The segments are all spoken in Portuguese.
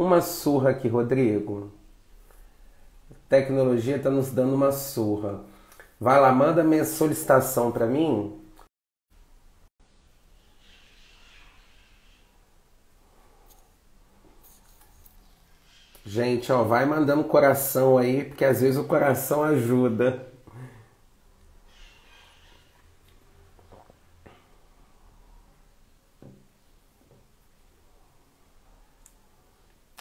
uma surra aqui, Rodrigo. A tecnologia está nos dando uma surra. Vai lá, manda minha solicitação para mim. Gente, ó, vai mandando coração aí, porque às vezes o coração ajuda.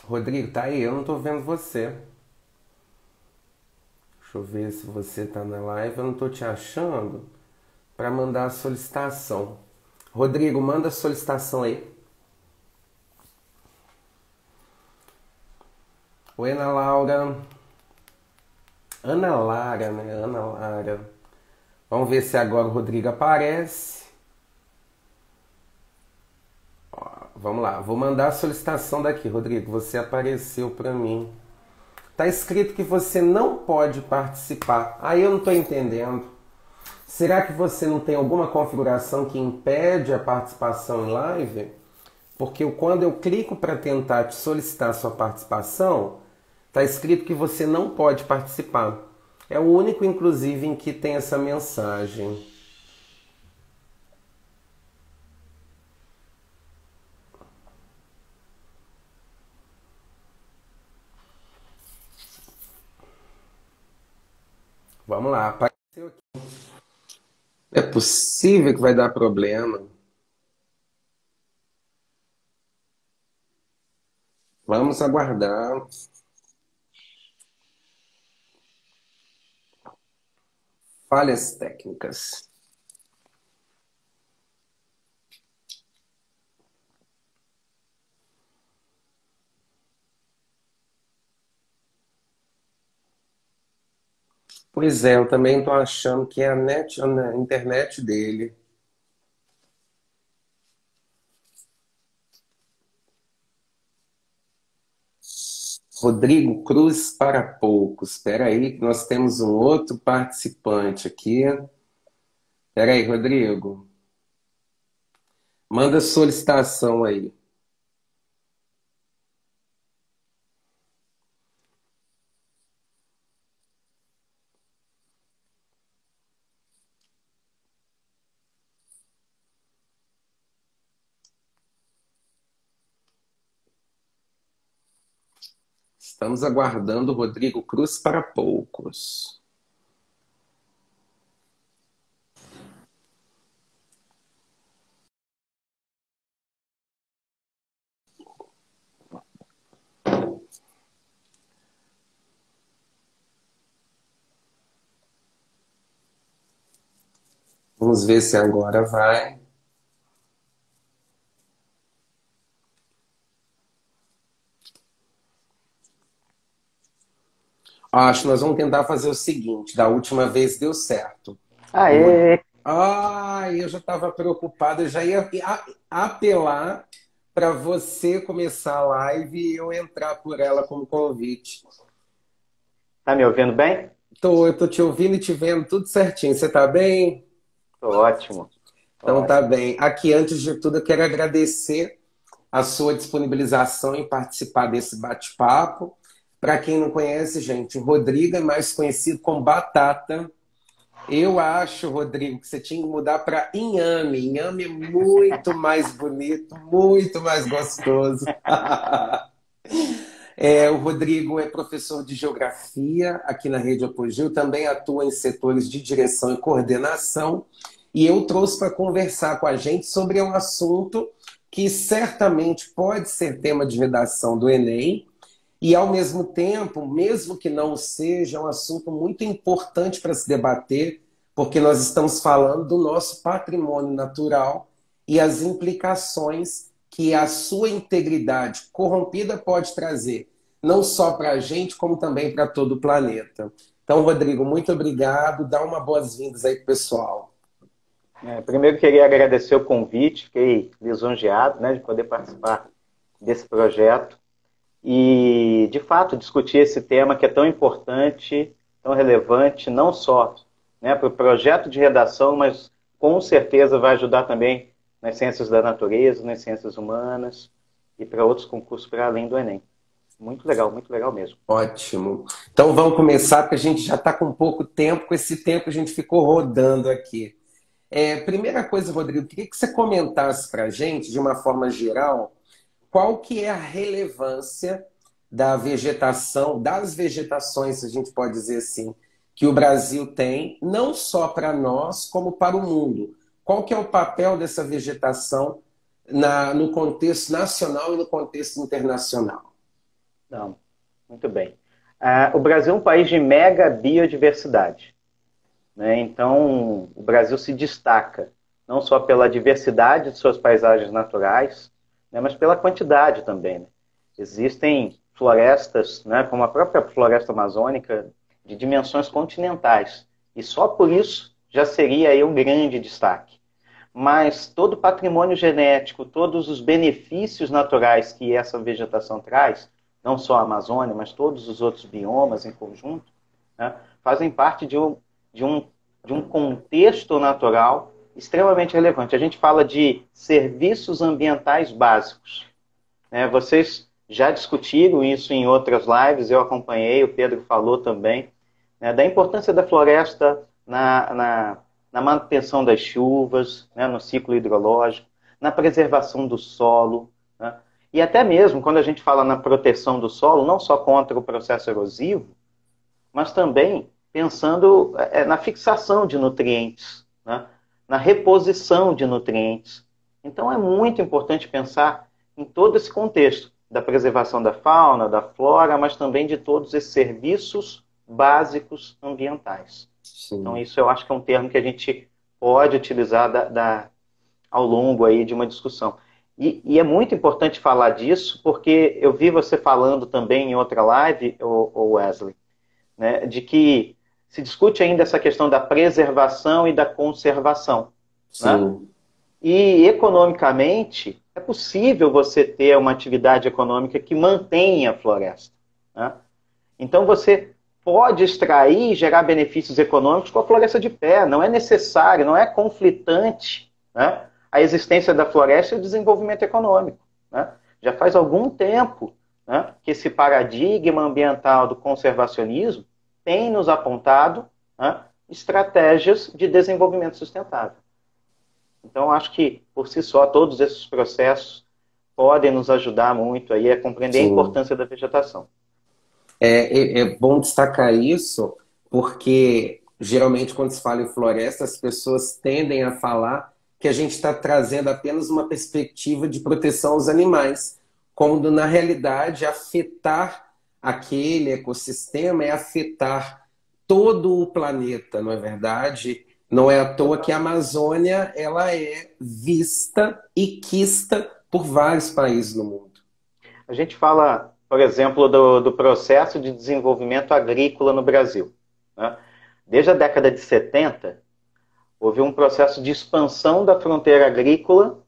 Rodrigo, tá aí? Eu não tô vendo você. Deixa eu ver se você tá na live. Eu não tô te achando para mandar a solicitação. Rodrigo, manda a solicitação aí. Oi, Ana Laura. Ana Lara, né? Ana Lara. Vamos ver se agora o Rodrigo aparece. Vamos lá, vou mandar a solicitação daqui, Rodrigo. Você apareceu para mim. Tá escrito que você não pode participar. Aí eu não estou entendendo. Será que você não tem alguma configuração que impede a participação em live? Porque quando eu clico para tentar te solicitar sua participação, tá escrito que você não pode participar. É o único, inclusive, em que tem essa mensagem. Vamos lá, apareceu aqui. É possível que vai dar problema. Vamos aguardar. Falhas técnicas. Pois é, eu também estou achando que é a internet dele. Rodrigo Cruz para poucos. Espera aí, que nós temos um outro participante aqui. Espera aí, Rodrigo. Manda solicitação aí. Estamos aguardando o Rodrigo Cruz para poucos. Vamos ver se agora vai. Acho que nós vamos tentar fazer o seguinte: da última vez deu certo. O Rod... Aê! eu já estava preocupado, eu já ia apelar para você começar a live e eu entrar por ela como convite. Tá me ouvindo bem? Eu tô te ouvindo e te vendo tudo certinho. Você tá bem? Tô ótimo, Então tá ótimo. bem. Aqui, antes de tudo, eu quero agradecer a sua disponibilização em participar desse bate-papo. Para quem não conhece, gente, o Rodrigo é mais conhecido como Batata. Eu acho, Rodrigo, que você tinha que mudar para Inhame. Inhame é muito mais bonito, muito mais gostoso. O Rodrigo é professor de geografia aqui na Rede Apogeu, também atua em setores de direção e coordenação. E eu trouxe para conversar com a gente sobre um assunto que certamente pode ser tema de redação do Enem, e, ao mesmo tempo, mesmo que não seja, é um assunto muito importante para se debater, porque nós estamos falando do nosso patrimônio natural e as implicações que a sua integridade corrompida pode trazer, não só para a gente, como também para todo o planeta. Então, Rodrigo, muito obrigado. Dá uma boas-vindas aí para o pessoal. Primeiro queria agradecer o convite, fiquei lisonjeado, né, de poder participar desse projeto e, de fato, discutir esse tema que é tão importante, tão relevante, não só, né, para o projeto de redação, mas com certeza vai ajudar também nas ciências da natureza, nas ciências humanas e para outros concursos para além do Enem. muito legal mesmo. Ótimo. Então vamos começar, porque a gente já está com pouco tempo. Com esse tempo a gente ficou rodando aqui. Primeira coisa, Rodrigo, queria que você comentasse para a gente, de uma forma geral, qual que é a relevância da vegetação, das vegetações, se a gente pode dizer assim, que o Brasil tem, não só para nós, como para o mundo. Qual que é o papel dessa vegetação no contexto nacional e no contexto internacional? Não, muito bem. O Brasil é um país de mega biodiversidade, né? Então, o Brasil se destaca não só pela diversidade de suas paisagens naturais, né, mas pela quantidade também, né? Existem florestas, né, como a própria floresta amazônica, de dimensões continentais. E só por isso já seria aí um grande destaque. Mas todo o patrimônio genético, todos os benefícios naturais que essa vegetação traz, não só a Amazônia, mas todos os outros biomas em conjunto, né, fazem parte de um, de um contexto natural extremamente relevante. A gente fala de serviços ambientais básicos, né? Vocês já discutiram isso em outras lives, eu acompanhei, o Pedro falou também, né, da importância da floresta na manutenção das chuvas, né, no ciclo hidrológico, na preservação do solo, né, e até mesmo quando a gente fala na proteção do solo, não só contra o processo erosivo, mas também pensando na fixação de nutrientes, né, na reposição de nutrientes. Então é muito importante pensar em todo esse contexto da preservação da fauna, da flora, mas também de todos esses serviços básicos ambientais. Então, Sim. isso eu acho que é um termo que a gente pode utilizar ao longo aí de uma discussão. E é muito importante falar disso, porque eu vi você falando também em outra live, o Wesley, né, de que se discute ainda essa questão da preservação e da conservação, né? Sim. E economicamente é possível você ter uma atividade econômica que mantenha a floresta, né? Então você pode extrair e gerar benefícios econômicos com a floresta de pé. Não é necessário, não é conflitante, né, a existência da floresta e o desenvolvimento econômico, né? Já faz algum tempo, né, que esse paradigma ambiental do conservacionismo tem nos apontado, né, estratégias de desenvolvimento sustentável. Então, acho que, por si só, todos esses processos podem nos ajudar muito aí a compreender a Sim. importância da vegetação. É bom destacar isso, porque geralmente quando se fala em floresta, as pessoas tendem a falar que a gente está trazendo apenas uma perspectiva de proteção aos animais, quando na realidade afetar aquele ecossistema é afetar todo o planeta, não é verdade? Não é à toa que a Amazônia ela é vista e quista por vários países no mundo. A gente fala, por exemplo, do processo de desenvolvimento agrícola no Brasil, né? Desde a década de 70, houve um processo de expansão da fronteira agrícola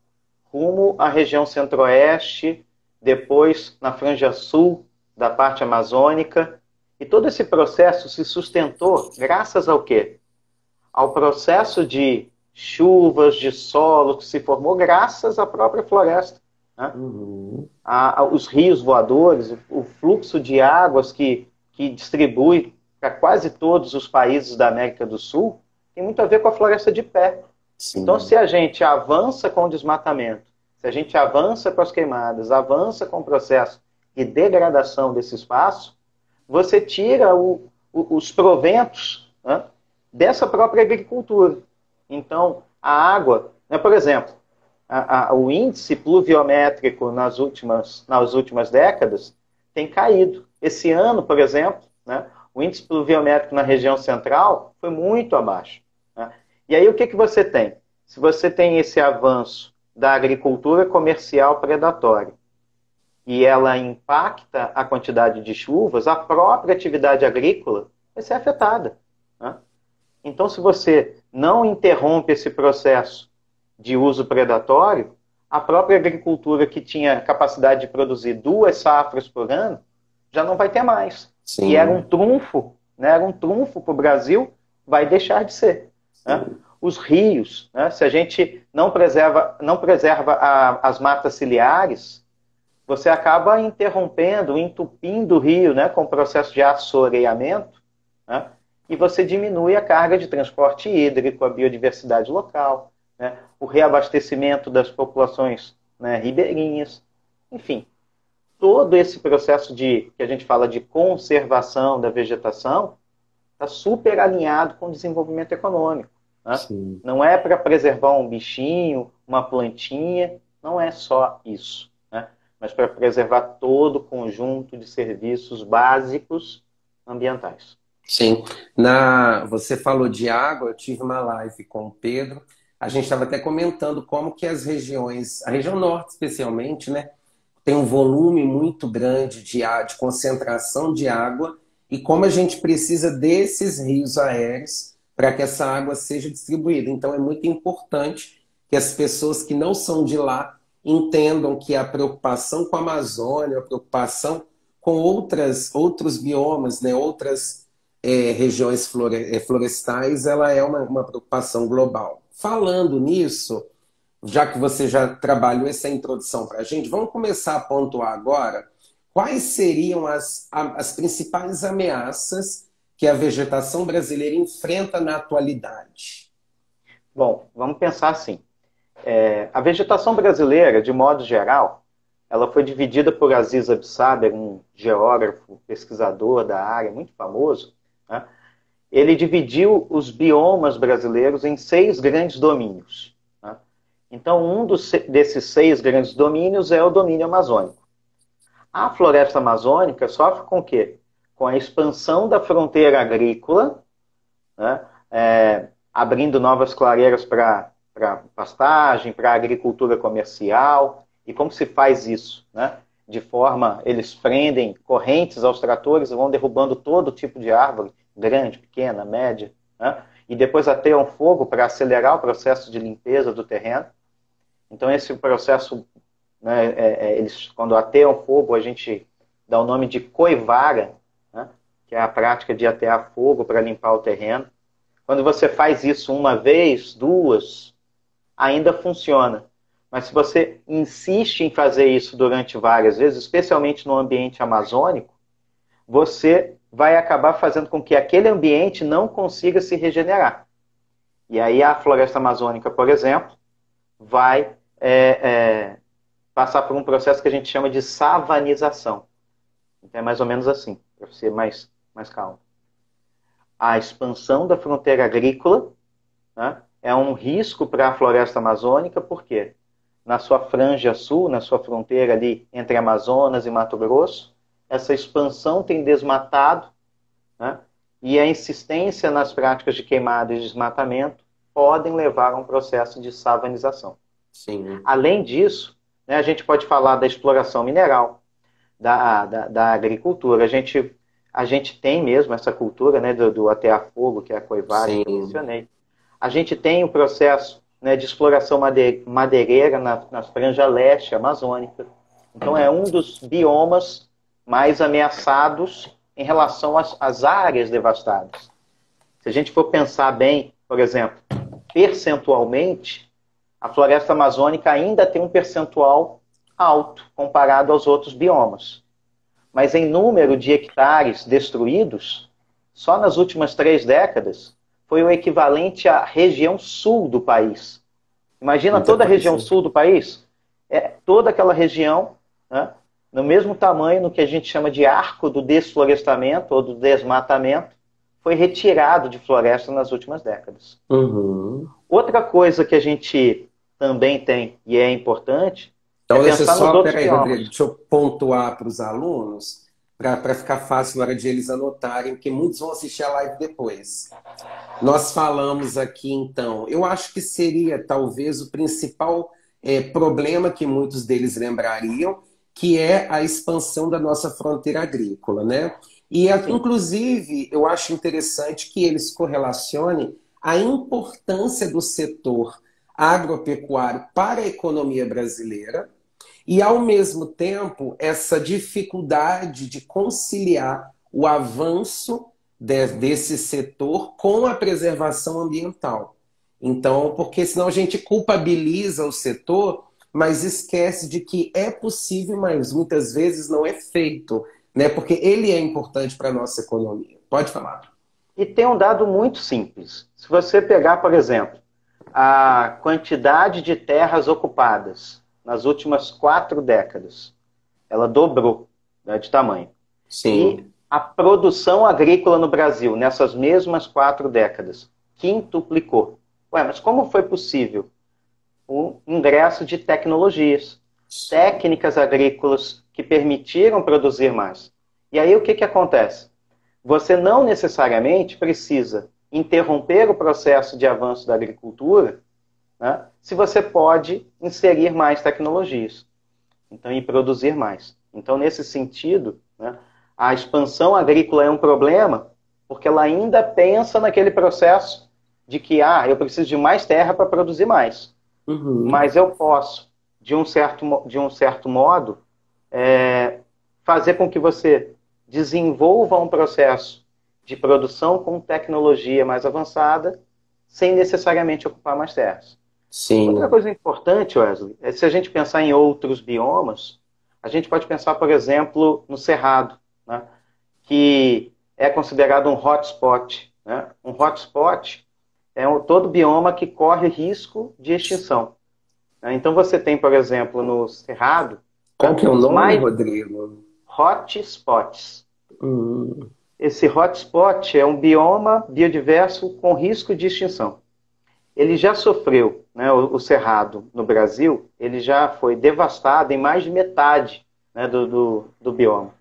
rumo à região centro-oeste, depois na franja sul da parte amazônica, e todo esse processo se sustentou graças ao quê? Ao processo de chuvas, de solo que se formou graças à própria floresta, né? Uhum. Os rios voadores, o fluxo de águas que distribui para quase todos os países da América do Sul, tem muito a ver com a floresta de pé. Então, Sim. se a gente avança com o desmatamento, se a gente avança com as queimadas, avança com o processo de degradação desse espaço, você tira os proventos, né, dessa própria agricultura. Então, a água, né, por exemplo, o índice pluviométrico nas últimas décadas tem caído. Esse ano, por exemplo, né, o índice pluviométrico na região central foi muito abaixo, né? E aí o que você tem? Se você tem esse avanço da agricultura comercial predatória e ela impacta a quantidade de chuvas, a própria atividade agrícola vai ser afetada, né? Então, se você não interrompe esse processo de uso predatório, a própria agricultura que tinha capacidade de produzir 2 safras por ano, já não vai ter mais. E era um Sim. trunfo, né? Era um trunfo para o Brasil, vai deixar de ser, né? Sim. Os rios, né? Se a gente não preserva as matas ciliares, você acaba interrompendo, entupindo o rio, né, com o processo de assoreamento, né, e você diminui a carga de transporte hídrico, a biodiversidade local, né, o reabastecimento das populações, né, ribeirinhas, enfim, todo esse processo que a gente fala de conservação da vegetação está super alinhado com o desenvolvimento econômico. Né? Sim. Não é para preservar um bichinho, uma plantinha, não é só isso. Né? Mas para preservar todo o conjunto de serviços básicos ambientais. Sim. Você falou de água, eu tive uma live com o Pedro. A gente estava até comentando como que as regiões, a região norte especialmente, né, tem um volume muito grande de concentração de água e como a gente precisa desses rios aéreos para que essa água seja distribuída. Então é muito importante que as pessoas que não são de lá entendam que a preocupação com a Amazônia, a preocupação com outros biomas, né, outras regiões florestais, ela é uma preocupação global. Falando nisso, já que você já trabalhou essa introdução para a gente, vamos começar a pontuar agora quais seriam as principais ameaças que a vegetação brasileira enfrenta na atualidade. Bom, vamos pensar assim. A vegetação brasileira, de modo geral, ela foi dividida por Aziz Absaber, um geógrafo, pesquisador da área, muito famoso. Né? Ele dividiu os biomas brasileiros em 6 grandes domínios. Né? Então, desses 6 grandes domínios é o domínio amazônico. A floresta amazônica sofre com o quê? Com a expansão da fronteira agrícola, né? Abrindo novas clareiras para pastagem, para agricultura comercial. E como se faz isso? Né? Eles prendem correntes aos tratores e vão derrubando todo tipo de árvore, grande, pequena, média, né? E depois ateiam fogo para acelerar o processo de limpeza do terreno. Então esse processo, né, quando ateiam fogo, a gente dá o nome de coivara, né? Que é a prática de atear fogo para limpar o terreno. Quando você faz isso uma vez, 2, ainda funciona. Mas se você insiste em fazer isso durante várias vezes, especialmente no ambiente amazônico, você vai acabar fazendo com que aquele ambiente não consiga se regenerar. E aí a floresta amazônica, por exemplo, vai passar por um processo que a gente chama de savanização. Então é mais ou menos assim, para ser mais calmo. A expansão da fronteira agrícola, né, é um risco para a floresta amazônica, por quê? Na sua franja sul, na sua fronteira ali entre Amazonas e Mato Grosso, essa expansão tem desmatado, né, e a insistência nas práticas de queimado e desmatamento podem levar a um processo de savanização. Sim. Além disso, né, a gente pode falar da exploração mineral, da agricultura. A gente tem mesmo essa cultura, né, do atear fogo, que é a coivara que eu mencionei. A gente tem o processo, né, de exploração madeireira na franja leste amazônica. Então é um dos biomas mais ameaçados em relação às áreas devastadas. Se a gente for pensar bem, por exemplo, percentualmente, a floresta amazônica ainda tem um percentual alto comparado aos outros biomas. Mas em número de hectares destruídos, só nas últimas 3 décadas, foi o equivalente à região sul do país. Imagina toda a região sul do país, toda aquela região, né, no mesmo tamanho no que a gente chama de arco do desflorestamento ou do desmatamento, foi retirado de floresta nas últimas décadas. Uhum. Outra coisa que a gente também tem, e é importante, então, peraí, Rodrigo, deixa eu pontuar para os alunos, para ficar fácil na hora de eles anotarem, porque muitos vão assistir a live depois. Nós falamos aqui, então, eu acho que seria talvez o principal problema que muitos deles lembrariam, que é a expansão da nossa fronteira agrícola, né? E, inclusive, eu acho interessante que eles correlacionem a importância do setor agropecuário para a economia brasileira e, ao mesmo tempo, essa dificuldade de conciliar o avanço desse setor com a preservação ambiental. Então, porque senão a gente culpabiliza o setor, mas esquece de que é possível, mas muitas vezes não é feito, né? Porque ele é importante para a nossa economia. Pode falar. E tem um dado muito simples. Se você pegar, por exemplo, a quantidade de terras ocupadas nas últimas 4 décadas, ela dobrou, né, de tamanho. E Sim. a produção agrícola no Brasil, nessas mesmas 4 décadas, quintuplicou. Ué, mas como foi possível? O ingresso de tecnologias, técnicas agrícolas que permitiram produzir mais. E aí o que acontece? Você não necessariamente precisa interromper o processo de avanço da agricultura, né, se você pode inserir mais tecnologias, então, e produzir mais. Então, nesse sentido, né, a expansão agrícola é um problema porque ela ainda pensa naquele processo de que eu preciso de mais terra para produzir mais. Uhum. Mas eu posso, de um certo modo, fazer com que você desenvolva um processo de produção com tecnologia mais avançada, sem necessariamente ocupar mais terras. Outra Sim. coisa importante, Wesley, é se a gente pensar em outros biomas, a gente pode pensar, por exemplo, no Cerrado, né, que é considerado um hotspot. Né? Um hotspot é todo bioma que corre risco de extinção. Né? Então você tem, por exemplo, no Cerrado, Qual né, que é o os nome, mais Rodrigo? hotspots. Hum. Esse hotspot é um bioma biodiverso com risco de extinção. Ele já sofreu, né, o cerrado no Brasil, ele já foi devastado em mais de metade, né, do bioma.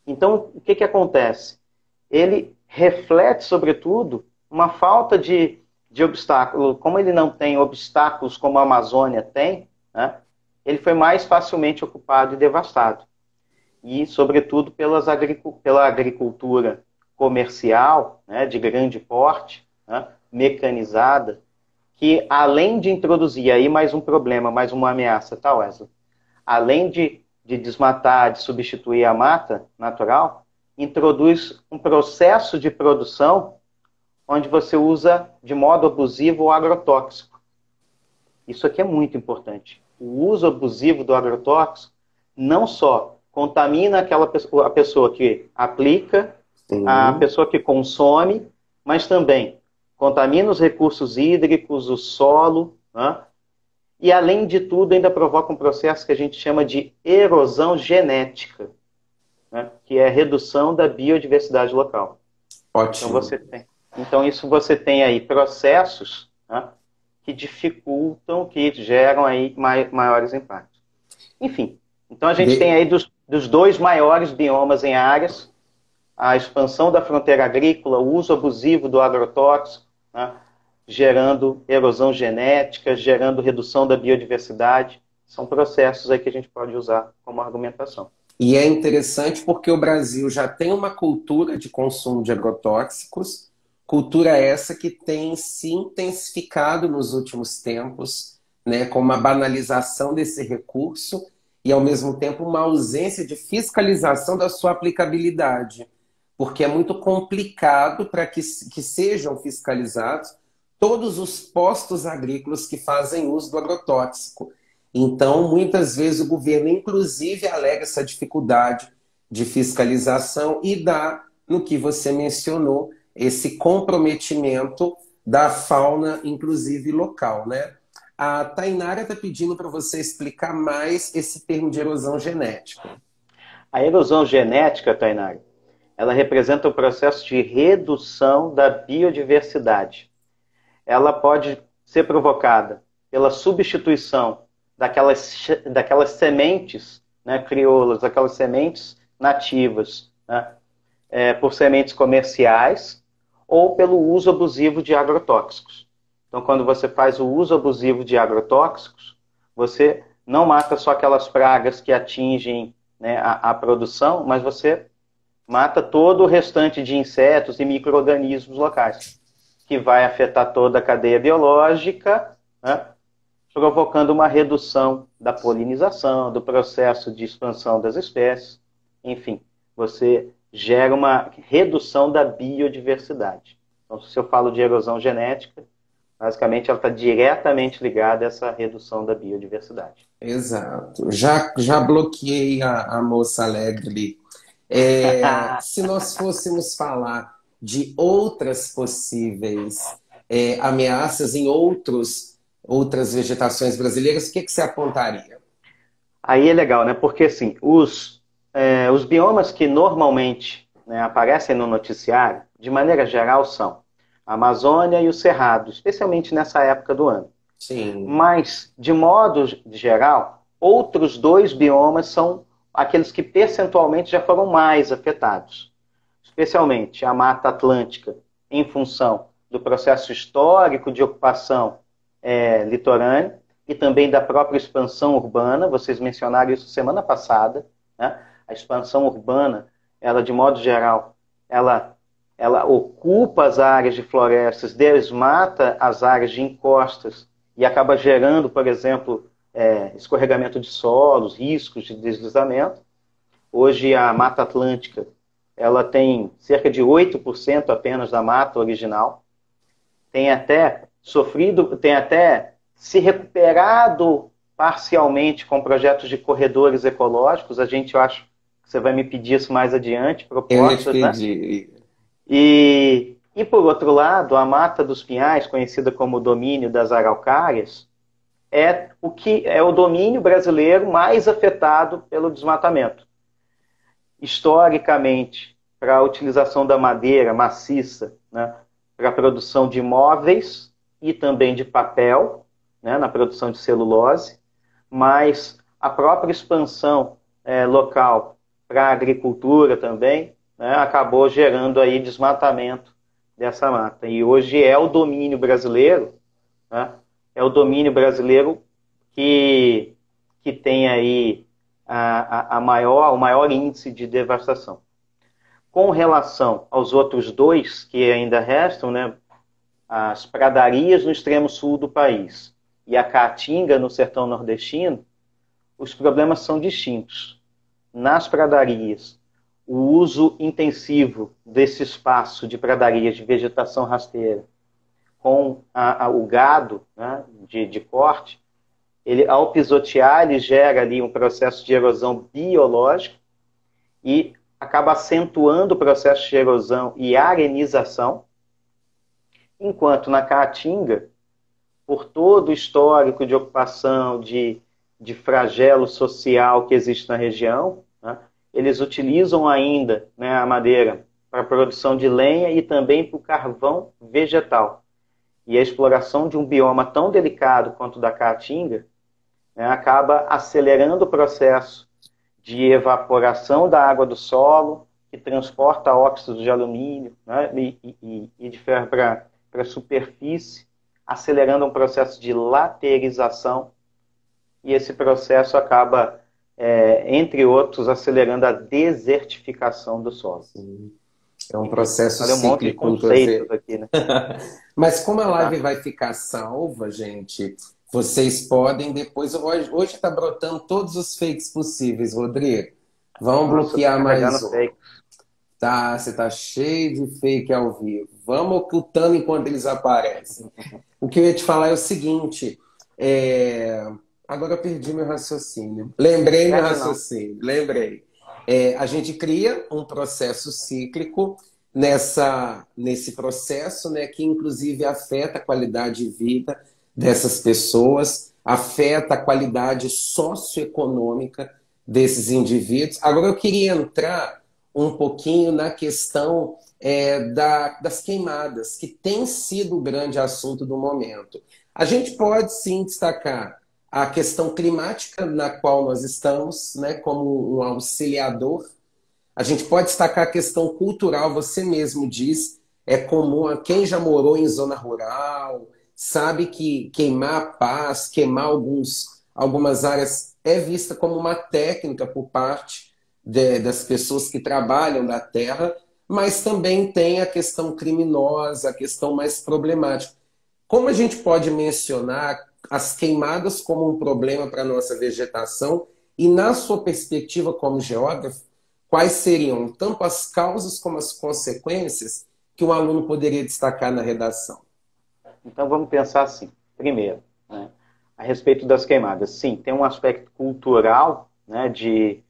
Então, o que acontece? Ele reflete, sobretudo, uma falta de obstáculo. Como ele não tem obstáculos como a Amazônia tem, né, ele foi mais facilmente ocupado e devastado. E, sobretudo, pela agricultura comercial, né, de grande porte, né, mecanizada, que além de introduzir aí mais um problema, mais uma ameaça, tá, Wesley? Além de desmatar, de substituir a mata natural, introduz um processo de produção onde você usa de modo abusivo o agrotóxico. Isso aqui é muito importante. O uso abusivo do agrotóxico não só contamina a pessoa que aplica, a Sim. pessoa que consome, mas também contamina os recursos hídricos, o solo, né? E, além de tudo, ainda provoca um processo que a gente chama de erosão genética, né? Que é a redução da biodiversidade local. Então, Ótimo. isso você tem aí processos, né, que dificultam, que geram aí maiores impactos. Enfim, então a gente tem De- aí dos dois maiores biomas em áreas, a expansão da fronteira agrícola, o uso abusivo do agrotóxico, né, gerando erosão genética, gerando redução da biodiversidade. São processos aí que a gente pode usar como argumentação. E é interessante porque o Brasil já tem uma cultura de consumo de agrotóxicos, cultura essa que tem se intensificado nos últimos tempos, né, com uma banalização desse recurso e, ao mesmo tempo, uma ausência de fiscalização da sua aplicabilidade, porque é muito complicado para que sejam fiscalizados todos os postos agrícolas que fazem uso do agrotóxico. Então, muitas vezes o governo, inclusive, alega essa dificuldade de fiscalização e dá, no que você mencionou, esse comprometimento da fauna, inclusive local, né? A Tainara está pedindo para você explicar mais esse termo de erosão genética. A erosão genética, Tainari, ela representa o processo de redução da biodiversidade. Ela pode ser provocada pela substituição daquelas sementes, né, crioulas, daquelas sementes nativas, né, por sementes comerciais ou pelo uso abusivo de agrotóxicos. Então, quando você faz o uso abusivo de agrotóxicos, você não mata só aquelas pragas que atingem, né, a produção, mas você mata todo o restante de insetos e micro-organismos locais, que vai afetar toda a cadeia biológica, né, provocando uma redução da polinização, do processo de expansão das espécies. Enfim, você gera uma redução da biodiversidade. Então, se eu falo de erosão genética, Basicamente, ela está diretamente ligada a essa redução da biodiversidade. Exato. Já bloqueei a moça alegre. Se nós fôssemos falar de outras possíveis ameaças em outras vegetações brasileiras, o que você apontaria? Aí é legal, né? Porque assim, os biomas que normalmente, né, aparecem no noticiário, de maneira geral, são a Amazônia e o Cerrado, especialmente nessa época do ano. Sim. Mas, de modo geral, outros dois biomas são aqueles que percentualmente já foram mais afetados. Especialmente a Mata Atlântica, em função do processo histórico de ocupação litorânea e também da própria expansão urbana. Vocês mencionaram isso semana passada, né? A expansão urbana, ela, de modo geral, ela ocupa as áreas de florestas, desmata as áreas de encostas e acaba gerando, por exemplo, escorregamento de solos, riscos de deslizamento. Hoje a Mata Atlântica ela tem cerca de 8% apenas da mata original, tem até sofrido, tem até se recuperado parcialmente com projetos de corredores ecológicos. A gente, eu acho que você vai me pedir isso mais adiante, Eu ia te propostas, né? pedir. E por outro lado, a Mata dos Pinhais, conhecida como domínio das araucárias, é o domínio brasileiro mais afetado pelo desmatamento. Historicamente, para a utilização da madeira maciça, né, para a produção de móveis e também de papel, né, na produção de celulose, mas a própria expansão local para a agricultura também, né, acabou gerando aí desmatamento dessa mata. E hoje é o domínio brasileiro, né, é o domínio brasileiro que tem aí o maior índice de devastação. Com relação aos outros dois que ainda restam, né, as pradarias no extremo sul do país e a caatinga no sertão nordestino, os problemas são distintos. Nas pradarias, o uso intensivo desse espaço de pradarias de vegetação rasteira com o gado, né, de corte, ele, ao pisotear, ele gera ali um processo de erosão biológica e acaba acentuando o processo de erosão e arenização, enquanto na Caatinga, por todo o histórico de ocupação, de flagelo social que existe na região, né, eles utilizam ainda, né, a madeira para a produção de lenha e também para o carvão vegetal. E a exploração de um bioma tão delicado quanto o da Caatinga, né, acaba acelerando o processo de evaporação da água do solo, que transporta óxido de alumínio, né, e de ferro para a superfície, acelerando um processo de laterização, e esse processo acaba, entre outros, acelerando a desertificação do solo. Sim. É um processo Olha, um monte de cíclico, conceitos aqui, né? Mas como a live vai ficar salva, gente, vocês podem depois. Hoje está brotando todos os fakes possíveis, Rodrigo. Vamos bloquear mais um. Fake. Tá, você tá cheio de fake ao vivo. Vamos ocultando enquanto eles aparecem. O que eu ia te falar é o seguinte. Agora eu perdi meu raciocínio. Lembrei meu raciocínio. Lembrei. A gente cria um processo cíclico nesse processo, né, que inclusive afeta a qualidade de vida dessas pessoas, afeta a qualidade socioeconômica desses indivíduos. Agora eu queria entrar um pouquinho na questão das queimadas, que tem sido o grande assunto do momento. A gente pode sim destacar a questão climática na qual nós estamos, né, como um auxiliador. A gente pode destacar a questão cultural, você mesmo diz, é comum a quem já morou em zona rural, sabe que queimar pás, queimar algumas áreas é vista como uma técnica por parte das pessoas que trabalham da terra, mas também tem a questão criminosa, a questão mais problemática. Como a gente pode mencionar as queimadas como um problema para a nossa vegetação e, na sua perspectiva como geógrafo, quais seriam tanto as causas como as consequências que um aluno poderia destacar na redação? Então vamos pensar assim. Primeiro, né, a respeito das queimadas. Sim, tem um aspecto cultural, né, de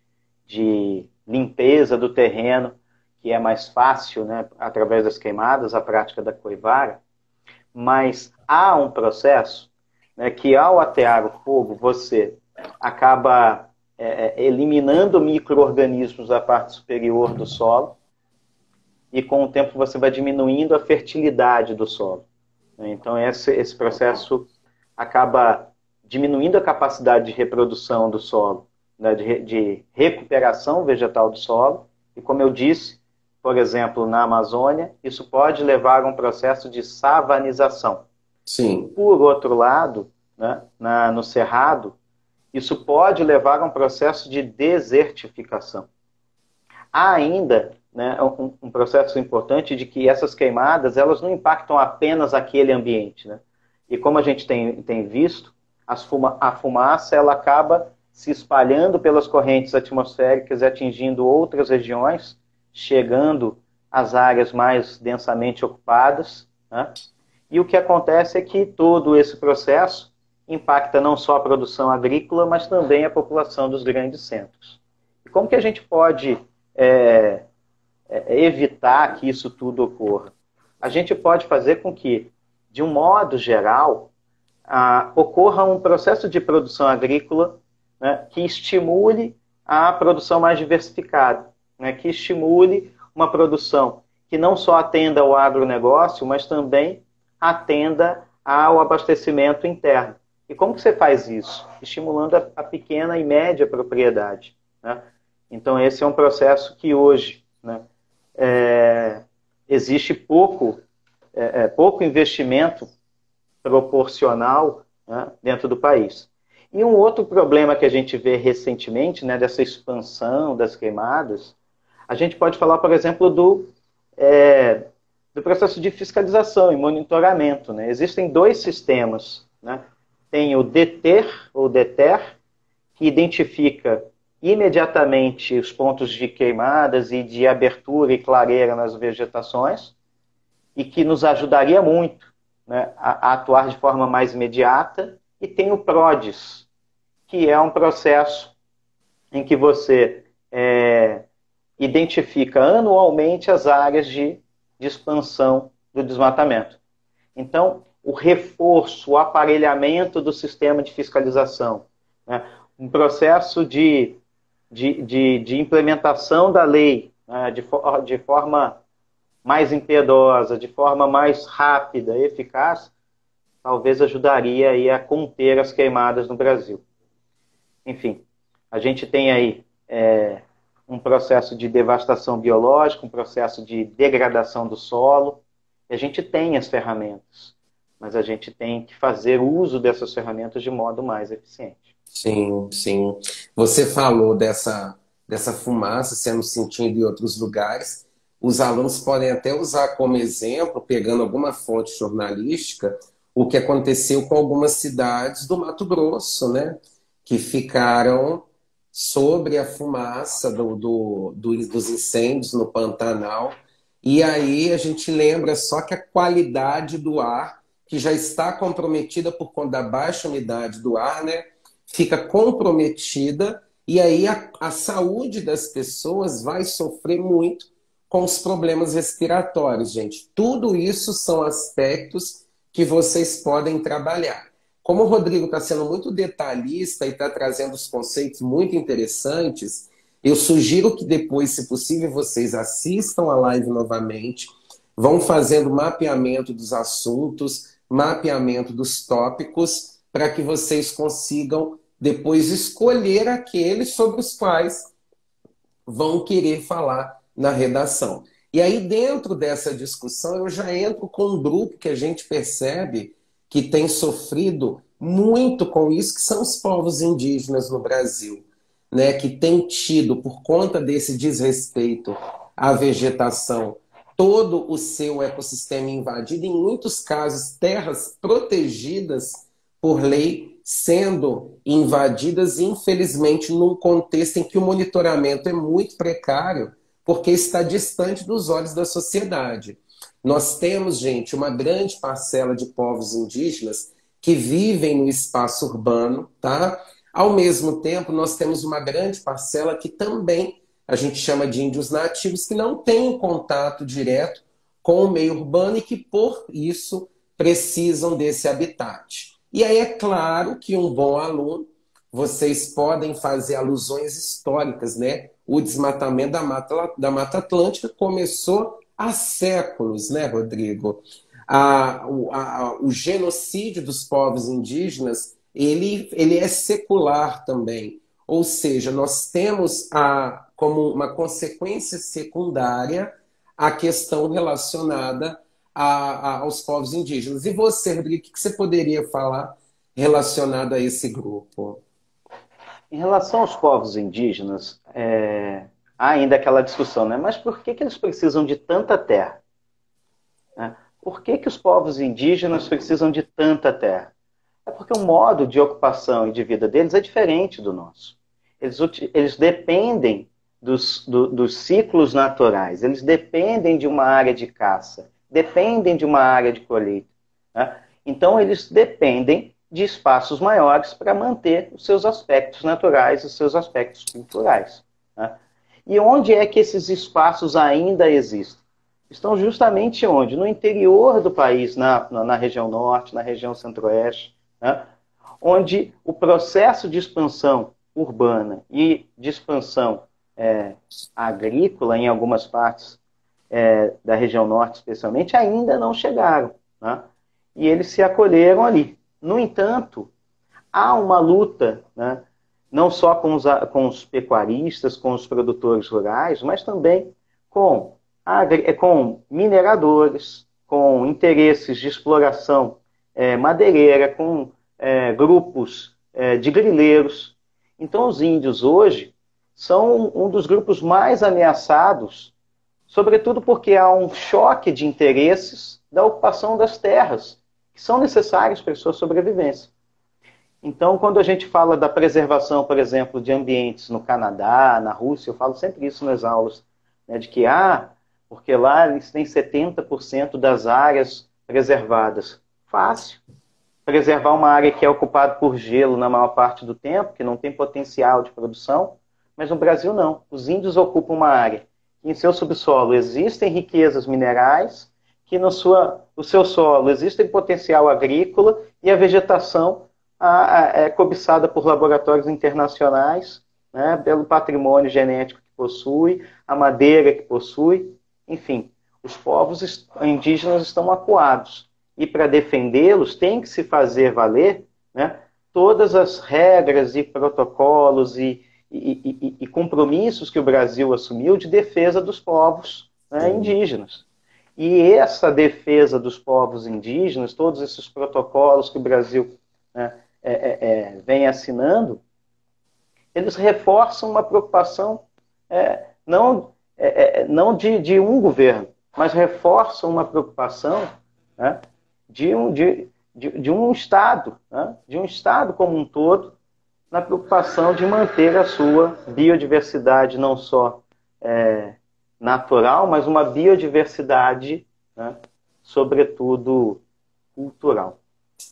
limpeza do terreno, que é mais fácil, né, através das queimadas, a prática da coivara, mas há um processo, né, que ao atear o fogo, você acaba eliminando micro-organismos da parte superior do solo, e com o tempo você vai diminuindo a fertilidade do solo. Então esse processo acaba diminuindo a capacidade de reprodução do solo, né, de recuperação vegetal do solo, e como eu disse, por exemplo, na Amazônia, isso pode levar a um processo de savanização. Sim. Por outro lado, né, no Cerrado, isso pode levar a um processo de desertificação. Há ainda, né, um processo importante de que essas queimadas elas não impactam apenas aquele ambiente, né? E como a gente tem visto, a fumaça ela acaba se espalhando pelas correntes atmosféricas e atingindo outras regiões, chegando às áreas mais densamente ocupadas, né? E o que acontece é que todo esse processo impacta não só a produção agrícola, mas também a população dos grandes centros. E como que a gente pode evitar que isso tudo ocorra? A gente pode fazer com que, de um modo geral, ocorra um processo de produção agrícola, né, que estimule a produção mais diversificada, né, que estimule uma produção que não só atenda ao agronegócio, mas também atenda ao abastecimento interno. E como que você faz isso? Estimulando a pequena e média propriedade, né? Então esse é um processo que hoje, né, existe pouco investimento proporcional, né, dentro do país. E um outro problema que a gente vê recentemente, né, dessa expansão das queimadas, a gente pode falar, por exemplo, do processo de fiscalização e monitoramento, né? Existem dois sistemas, né? Tem o DETER, ou DETER, que identifica imediatamente os pontos de queimadas e de abertura e clareira nas vegetações, e que nos ajudaria muito, né, a atuar de forma mais imediata. E tem o PRODES, que é um processo em que você identifica anualmente as áreas de expansão do desmatamento. Então, o reforço, o aparelhamento do sistema de fiscalização, né, um processo de implementação da lei, né, de forma mais impiedosa, de forma mais rápida e eficaz, talvez ajudaria aí a conter as queimadas no Brasil. Enfim, a gente tem aí um processo de devastação biológica, um processo de degradação do solo, e a gente tem as ferramentas, mas a gente tem que fazer uso dessas ferramentas de modo mais eficiente. Sim, sim. Você falou dessa fumaça sendo sentida em outros lugares. Os alunos podem até usar como exemplo, pegando alguma fonte jornalística, o que aconteceu com algumas cidades do Mato Grosso, né? Que ficaram sobre a fumaça dos incêndios no Pantanal. E aí a gente lembra só que a qualidade do ar, que já está comprometida por conta da baixa umidade do ar, né? Fica comprometida, e aí a saúde das pessoas vai sofrer muito com os problemas respiratórios, gente. Tudo isso são aspectos que vocês podem trabalhar. Como o Rodrigo está sendo muito detalhista e está trazendo os conceitos muito interessantes, eu sugiro que depois, se possível, vocês assistam a live novamente, vão fazendo mapeamento dos assuntos, mapeamento dos tópicos, para que vocês consigam depois escolher aqueles sobre os quais vão querer falar na redação. E aí, dentro dessa discussão, eu já entro com um grupo que a gente percebe que tem sofrido muito com isso, que são os povos indígenas no Brasil, né? Que tem tido, por conta desse desrespeito à vegetação, todo o seu ecossistema invadido, em muitos casos, terras protegidas por lei sendo invadidas, infelizmente, num contexto em que o monitoramento é muito precário, porque está distante dos olhos da sociedade. Nós temos, gente, uma grande parcela de povos indígenas que vivem no espaço urbano, tá? Ao mesmo tempo, nós temos uma grande parcela que também a gente chama de índios nativos, que não têm contato direto com o meio urbano e que, por isso, precisam desse habitat. E aí é claro que um bom aluno, vocês podem fazer alusões históricas, né? O desmatamento da Mata Atlântica começou há séculos, né, Rodrigo? O genocídio dos povos indígenas, ele é secular também. Ou seja, nós temos como uma consequência secundária a questão relacionada aos povos indígenas. E você, Rodrigo, o que você poderia falar relacionado a esse grupo? Em relação aos povos indígenas, há ainda aquela discussão, né? Mas por que eles precisam de tanta terra? Né? Por que os povos indígenas precisam de tanta terra? É porque o modo de ocupação e de vida deles é diferente do nosso. Eles dependem dos ciclos naturais, eles dependem de uma área de caça, dependem de uma área de colheita. Né? Então, eles dependem de espaços maiores para manter os seus aspectos naturais e os seus aspectos culturais. Né? E onde é que esses espaços ainda existem? Estão justamente onde? No interior do país, na região norte, na região centro-oeste, né? Onde o processo de expansão urbana e de expansão agrícola, em algumas partes da região norte especialmente, ainda não chegaram. Né? E eles se acolheram ali. No entanto, há uma luta, né? Não só com os pecuaristas, com os produtores rurais, mas também com mineradores, com interesses de exploração madeireira, com grupos de grileiros. Então, os índios hoje são um dos grupos mais ameaçados, sobretudo porque há um choque de interesses da ocupação das terras, que são necessárias para a sua sobrevivência. Então, quando a gente fala da preservação, por exemplo, de ambientes no Canadá, na Rússia, eu falo sempre isso nas aulas, né, de que, porque lá eles têm 70% das áreas preservadas. Fácil. Preservar uma área que é ocupada por gelo na maior parte do tempo, que não tem potencial de produção, mas no Brasil não. Os índios ocupam uma área que em seu subsolo existem riquezas minerais, que no seu solo existe potencial agrícola e a vegetação é cobiçada por laboratórios internacionais, né, pelo patrimônio genético que possui, a madeira que possui, enfim, os povos indígenas estão acuados. E para defendê-los tem que se fazer valer, né, todas as regras e protocolos e compromissos que o Brasil assumiu de defesa dos povos, né, indígenas. E essa defesa dos povos indígenas, todos esses protocolos que o Brasil, né, vem assinando, eles reforçam uma preocupação não de um governo, mas reforçam uma preocupação, né, de um Estado, né, de um Estado como um todo, na preocupação de manter a sua biodiversidade não só natural, mas uma biodiversidade, né, sobretudo cultural.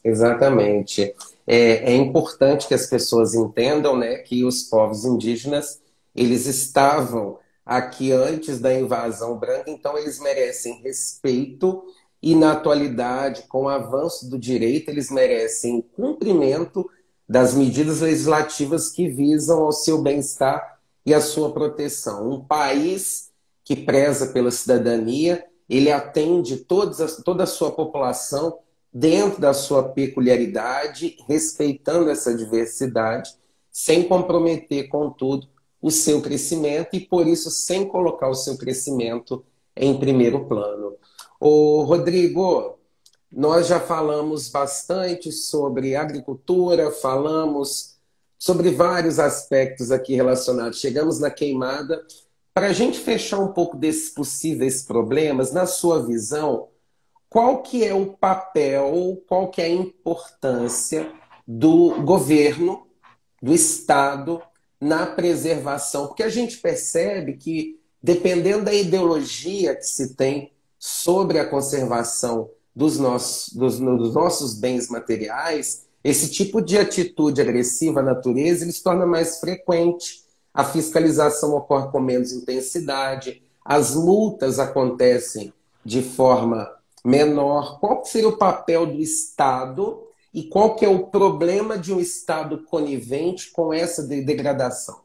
Exatamente. É importante que as pessoas entendam, né, que os povos indígenas, eles estavam aqui antes da invasão branca, então eles merecem respeito e, na atualidade, com o avanço do direito, eles merecem cumprimento das medidas legislativas que visam ao seu bem-estar e à sua proteção. Um país que preza pela cidadania, ele atende toda a sua população dentro da sua peculiaridade, respeitando essa diversidade, sem comprometer, contudo, o seu crescimento e, por isso, sem colocar o seu crescimento em primeiro plano. Ô, Rodrigo, nós já falamos bastante sobre agricultura, falamos sobre vários aspectos aqui relacionados. Chegamos na queimada. Para a gente fechar um pouco desses possíveis problemas, na sua visão, qual que é o papel, qual que é a importância do governo, do Estado, na preservação? Porque a gente percebe que, dependendo da ideologia que se tem sobre a conservação dos nossos bens materiais, esse tipo de atitude agressiva à natureza ele se torna mais frequente. A fiscalização ocorre com menos intensidade, as multas acontecem de forma menor. Qual que seria o papel do Estado e qual que é o problema de um Estado conivente com essa degradação?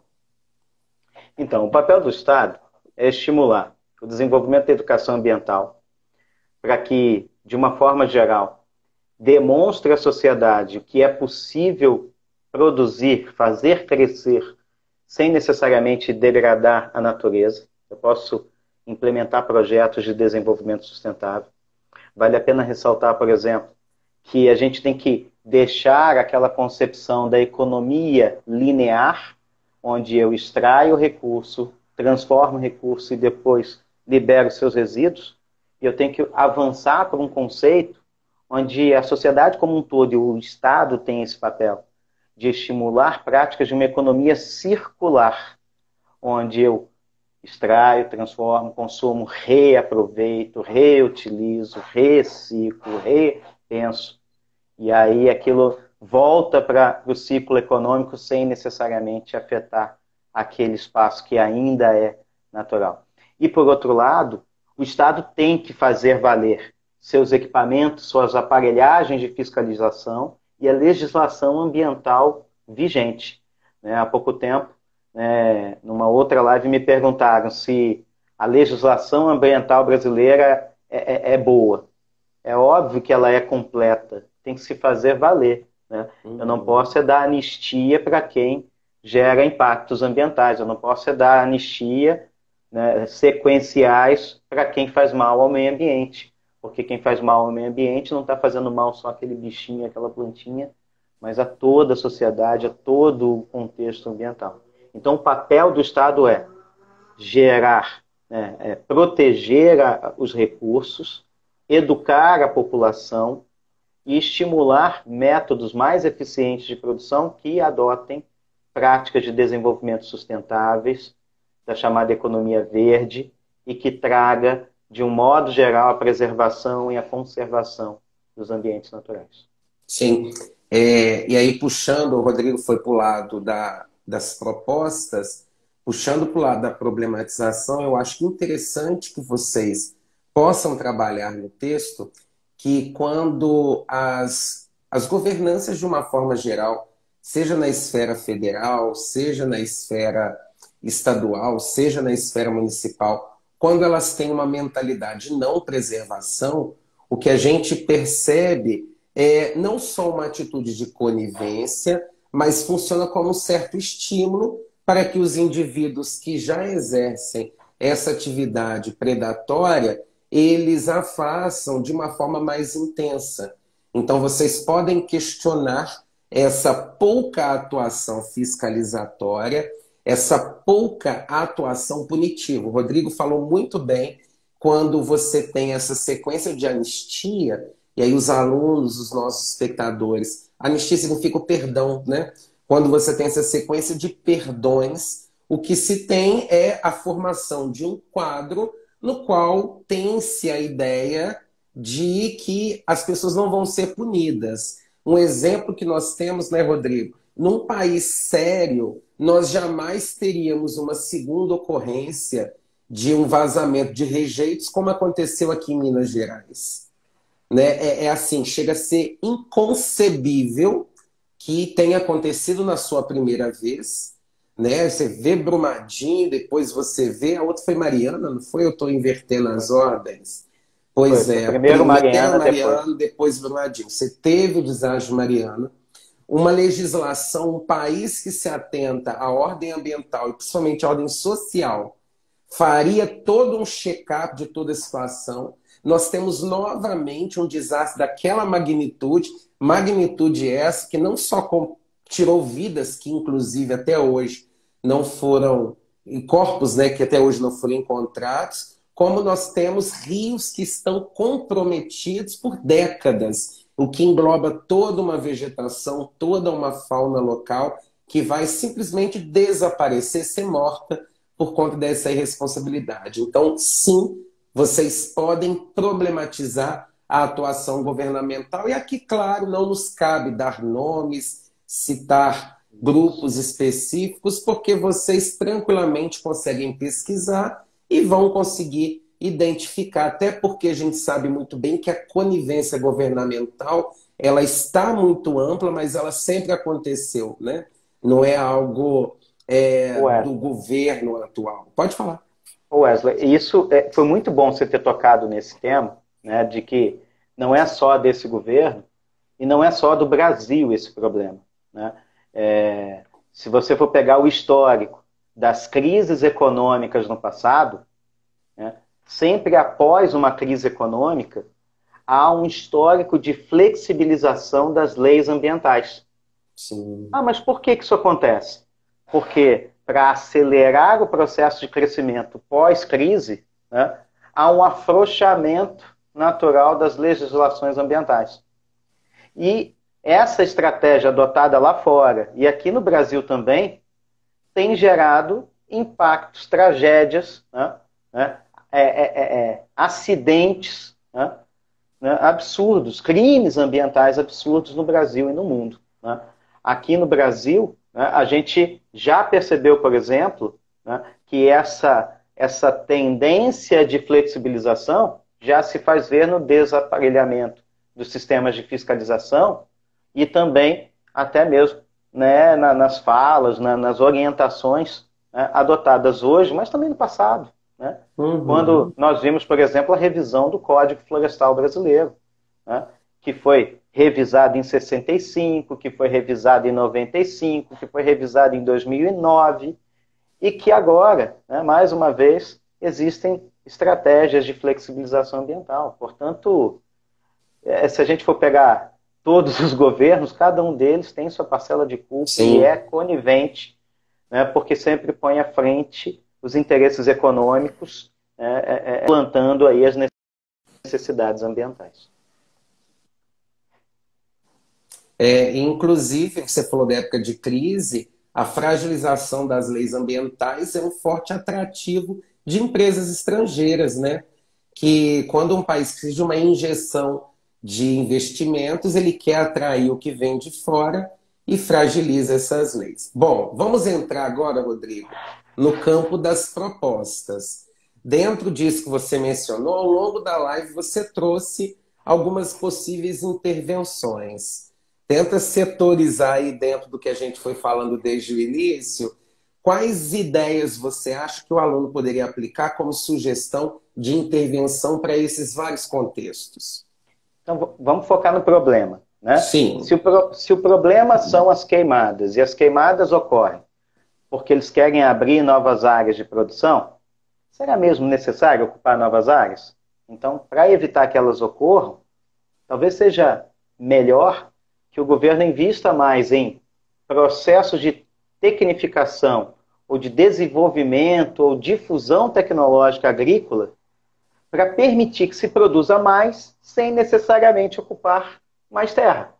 Então, o papel do Estado é estimular o desenvolvimento da educação ambiental para que, de uma forma geral, demonstre à sociedade que é possível produzir, fazer crescer, sem necessariamente degradar a natureza. Eu posso implementar projetos de desenvolvimento sustentável. Vale a pena ressaltar, por exemplo, que a gente tem que deixar aquela concepção da economia linear, onde eu extraio o recurso, transformo o recurso e depois libero seus resíduos. E eu tenho que avançar para um conceito onde a sociedade como um todo e o Estado tem esse papel de estimular práticas de uma economia circular, onde eu extraio, transformo, consumo, reaproveito, reutilizo, reciclo, repenso. E aí aquilo volta para o ciclo econômico sem necessariamente afetar aquele espaço que ainda é natural. E, por outro lado, o Estado tem que fazer valer seus equipamentos, suas aparelhagens de fiscalização e a legislação ambiental vigente. Há pouco tempo, numa outra live, me perguntaram se a legislação ambiental brasileira é boa. É óbvio que ela é completa, tem que se fazer valer. Eu não posso dar anistia para quem gera impactos ambientais, eu não posso dar anistia sequenciais para quem faz mal ao meio ambiente, porque quem faz mal ao meio ambiente não está fazendo mal só aquele bichinho, aquela plantinha, mas a toda a sociedade, a todo o contexto ambiental. Então, o papel do Estado é gerar, proteger os recursos, educar a população e estimular métodos mais eficientes de produção que adotem práticas de desenvolvimento sustentáveis, da chamada economia verde, e que traga, de um modo geral, a preservação e a conservação dos ambientes naturais. Sim. E aí, puxando, o Rodrigo foi para o lado das propostas, puxando para o lado da problematização, eu acho interessante que vocês possam trabalhar no texto que quando as governanças, de uma forma geral, seja na esfera federal, seja na esfera estadual, seja na esfera municipal, quando elas têm uma mentalidade de não preservação, o que a gente percebe é não só uma atitude de conivência, mas funciona como um certo estímulo para que os indivíduos que já exercem essa atividade predatória, eles a façam de uma forma mais intensa. Então, vocês podem questionar essa pouca atuação fiscalizatória, essa pouca atuação punitiva. O Rodrigo falou muito bem quando você tem essa sequência de anistia, e aí os alunos, os nossos espectadores, anistia significa o perdão, né? Quando você tem essa sequência de perdões, o que se tem é a formação de um quadro no qual tem-se a ideia de que as pessoas não vão ser punidas. Um exemplo que nós temos, né, Rodrigo? Num país sério, nós jamais teríamos uma segunda ocorrência de um vazamento de rejeitos, como aconteceu aqui em Minas Gerais. Né? Assim, chega a ser inconcebível que tenha acontecido na sua primeira vez. Né? Você vê Brumadinho, depois você vê... A outra foi Mariana, não foi? Eu estou invertendo as ordens. Pois foi, é, primeiro Mariana, depois Brumadinho. Você teve o desastre de Mariana, uma legislação, um país que se atenta à ordem ambiental e principalmente à ordem social, faria todo um check-up de toda a situação. Nós temos novamente um desastre daquela magnitude essa que não só tirou vidas que, inclusive, até hoje não foram, em corpos, né, que até hoje não foram encontrados, como nós temos rios que estão comprometidos por décadas, o que engloba toda uma vegetação, toda uma fauna local que vai simplesmente desaparecer, ser morta por conta dessa irresponsabilidade. Então, sim, vocês podem problematizar a atuação governamental. E aqui, claro, não nos cabe dar nomes, citar grupos específicos, porque vocês tranquilamente conseguem pesquisar e vão conseguir identificar, até porque a gente sabe muito bem que a conivência governamental ela está muito ampla, mas ela sempre aconteceu, né? Não é algo do governo atual. Pode falar. Wesley, isso foi muito bom você ter tocado nesse tema, né, de que não é só desse governo e não é só do Brasil esse problema, né? Se você for pegar o histórico das crises econômicas no passado, né, sempre após uma crise econômica, há um histórico de flexibilização das leis ambientais. Sim. Ah, mas por que isso acontece? Porque para acelerar o processo de crescimento pós-crise, né, há um afrouxamento natural das legislações ambientais. E essa estratégia adotada lá fora e aqui no Brasil também tem gerado impactos, tragédias, acidentes, absurdos, crimes ambientais absurdos no Brasil e no mundo. Né? Aqui no Brasil, né, a gente já percebeu, por exemplo, né, que essa tendência de flexibilização já se faz ver no desaparelhamento dos sistemas de fiscalização e também até mesmo, né, nas falas, nas orientações, né, adotadas hoje, mas também no passado. Né? Quando nós vimos, por exemplo, a revisão do Código Florestal Brasileiro, né, que foi revisado em 65, que foi revisado em 95, que foi revisado em 2009, e que agora, né, mais uma vez, existem estratégias de flexibilização ambiental. Portanto, se a gente for pegar todos os governos, cada um deles tem sua parcela de culpa. Sim. E é conivente, né, porque sempre põe à frente os interesses econômicos, plantando aí as necessidades ambientais. Inclusive, você falou da época de crise, a fragilização das leis ambientais é um forte atrativo de empresas estrangeiras, né? Que quando um país precisa de uma injeção de investimentos, ele quer atrair o que vem de fora e fragiliza essas leis. Bom, vamos entrar agora, Rodrigo, no campo das propostas. Dentro disso que você mencionou, ao longo da live você trouxe algumas possíveis intervenções. Tenta setorizar aí dentro do que a gente foi falando desde o início, quais ideias você acha que o aluno poderia aplicar como sugestão de intervenção para esses vários contextos? Então, vamos focar no problema, né? Sim. Se o problema são as queimadas, e as queimadas ocorrem porque eles querem abrir novas áreas de produção, será mesmo necessário ocupar novas áreas? Então, para evitar que elas ocorram, talvez seja melhor que o governo invista mais em processos de tecnificação ou de desenvolvimento ou difusão tecnológica agrícola para permitir que se produza mais sem necessariamente ocupar mais terra.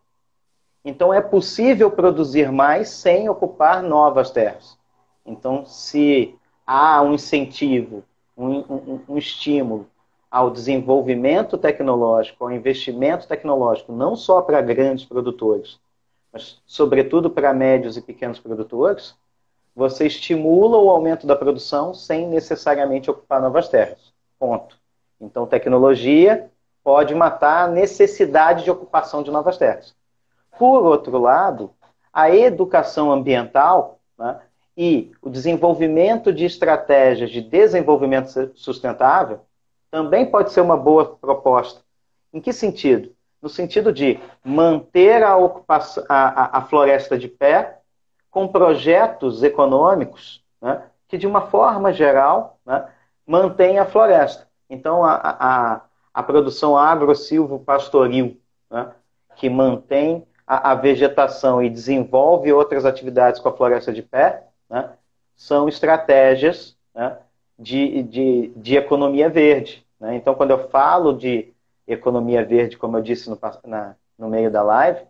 Então, é possível produzir mais sem ocupar novas terras. Então, se há um incentivo, um estímulo ao desenvolvimento tecnológico, ao investimento tecnológico, não só para grandes produtores, mas sobretudo para médios e pequenos produtores, você estimula o aumento da produção sem necessariamente ocupar novas terras. Ponto. Então, tecnologia pode matar a necessidade de ocupação de novas terras. Por outro lado, a educação ambiental, né, e o desenvolvimento de estratégias de desenvolvimento sustentável também pode ser uma boa proposta. Em que sentido? No sentido de manter a floresta de pé com projetos econômicos, né, que, de uma forma geral, né, mantém a floresta. Então, a produção agro-silvo-pastoril, né, que mantém a vegetação e desenvolve outras atividades com a floresta de pé, né, são estratégias, né, de economia verde. Né? Então, quando eu falo de economia verde, como eu disse no meio da live,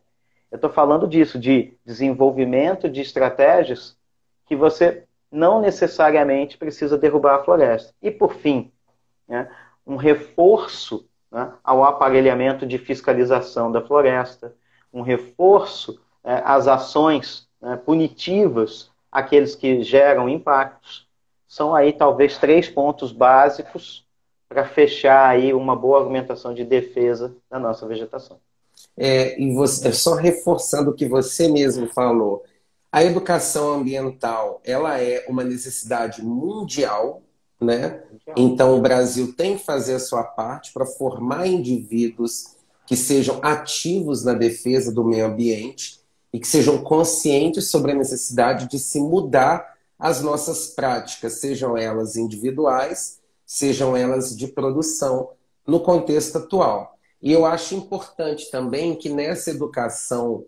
eu estou falando disso, de desenvolvimento de estratégias que você não necessariamente precisa derrubar a floresta. E, por fim, né, um reforço, né, ao aparelhamento de fiscalização da floresta, um reforço às ações, né, punitivas àqueles que geram impactos. São aí talvez 3 pontos básicos para fechar aí uma boa argumentação de defesa da nossa vegetação. E você, só reforçando o que você mesmo falou, a educação ambiental, ela é uma necessidade mundial, né? Então o Brasil tem que fazer a sua parte para formar indivíduos que sejam ativos na defesa do meio ambiente e que sejam conscientes sobre a necessidade de se mudar as nossas práticas, sejam elas individuais, sejam elas de produção, no contexto atual. E eu acho importante também que nessa educação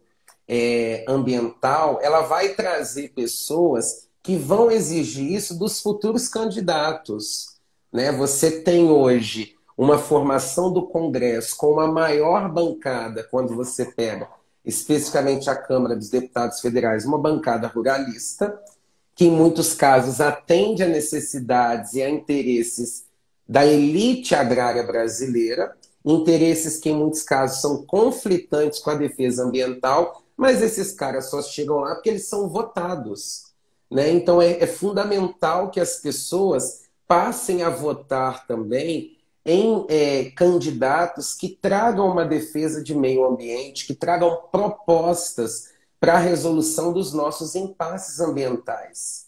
ambiental, ela vai trazer pessoas que vão exigir isso dos futuros candidatos, né? Você tem hoje uma formação do Congresso com uma maior bancada, quando você pega especificamente a Câmara dos Deputados Federais, uma bancada ruralista, que em muitos casos atende a necessidades e a interesses da elite agrária brasileira, interesses que em muitos casos são conflitantes com a defesa ambiental, mas esses caras só chegam lá porque eles são votados, né? Então é fundamental que as pessoas passem a votar também em candidatos que tragam uma defesa de meio ambiente, que tragam propostas para a resolução dos nossos impasses ambientais.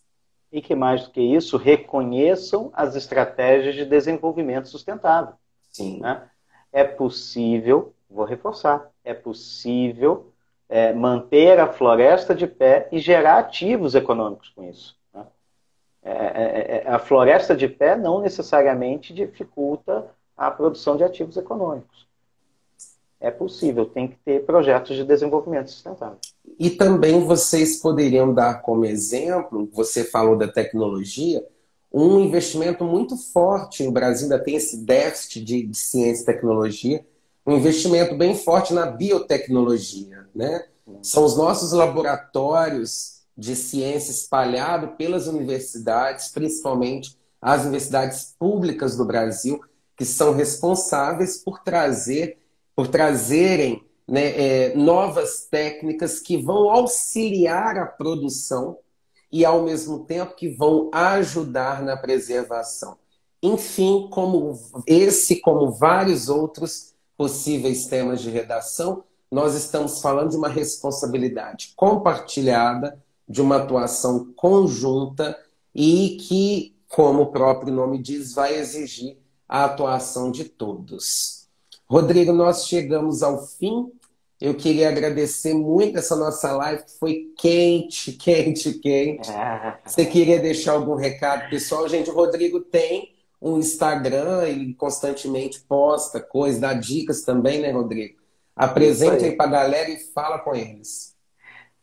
E que mais do que isso, reconheçam as estratégias de desenvolvimento sustentável. Sim. Né? É possível, vou reforçar, é possível manter a floresta de pé e gerar ativos econômicos com isso. Né? A floresta de pé não necessariamente dificulta a produção de ativos econômicos. É possível, tem que ter projetos de desenvolvimento sustentável. E também vocês poderiam dar como exemplo, você falou da tecnologia, um investimento muito forte, o Brasil ainda tem esse déficit de ciência e tecnologia, um investimento bem forte na biotecnologia, né? São os nossos laboratórios de ciência espalhados pelas universidades, principalmente as universidades públicas do Brasil, que são responsáveis por trazerem, né, novas técnicas que vão auxiliar a produção e, ao mesmo tempo, que vão ajudar na preservação. Enfim, como vários outros possíveis temas de redação, nós estamos falando de uma responsabilidade compartilhada, de uma atuação conjunta e que, como o próprio nome diz, vai exigir a atuação de todos. Rodrigo, nós chegamos ao fim. Eu queria agradecer muito essa nossa live, que foi quente. Você queria deixar algum recado, pessoal? Gente, o Rodrigo tem um Instagram, ele constantemente posta coisas, dá dicas também, né, Rodrigo? Apresente aí para a galera e fala com eles.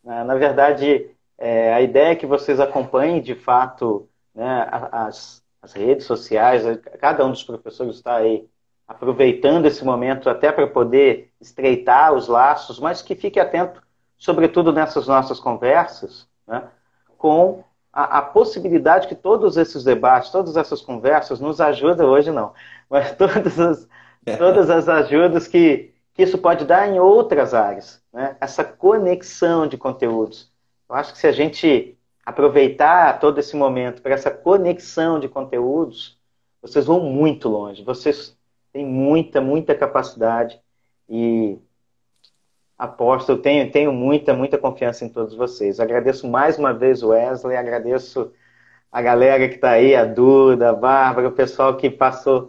Na verdade, a ideia é que vocês acompanhem, de fato, né, as redes sociais. Cada um dos professores está aí aproveitando esse momento até para poder estreitar os laços, mas que fique atento, sobretudo nessas nossas conversas, né, com a possibilidade que todos esses debates, todas essas conversas nos ajudam, hoje não, mas todas as ajudas que isso pode dar em outras áreas, né, essa conexão de conteúdos. Eu acho que se a gente aproveitar todo esse momento para essa conexão de conteúdos, vocês vão muito longe, vocês têm muita capacidade e aposto, eu tenho muita confiança em todos vocês. Agradeço mais uma vez o Wesley, agradeço a galera que está aí, a Duda, a Bárbara, o pessoal que passou,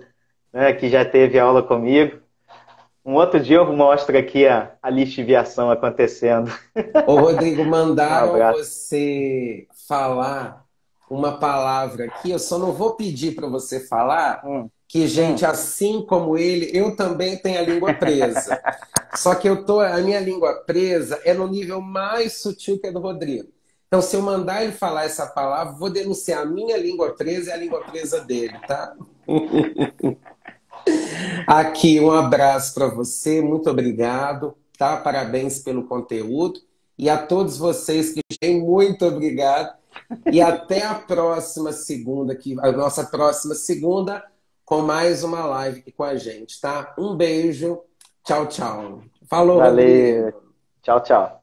né, que já teve aula comigo. Um outro dia eu mostro aqui a lixiviação acontecendo. Ô, Rodrigo, mandaram você falar uma palavra aqui, eu só não vou pedir para você falar, que, gente, assim como ele, eu também tenho a língua presa. Só que a minha língua presa é no nível mais sutil que a do Rodrigo. Então, se eu mandar ele falar essa palavra, vou denunciar a minha língua presa e a língua presa dele, tá? Aqui, um abraço para você, muito obrigado, tá? Parabéns pelo conteúdo. E a todos vocês que têm, muito obrigado. E até a próxima segunda, a nossa próxima segunda, com mais uma live aqui com a gente, tá? Um beijo. Tchau, tchau. Falou, Valeu. Rodrigo. Tchau, tchau.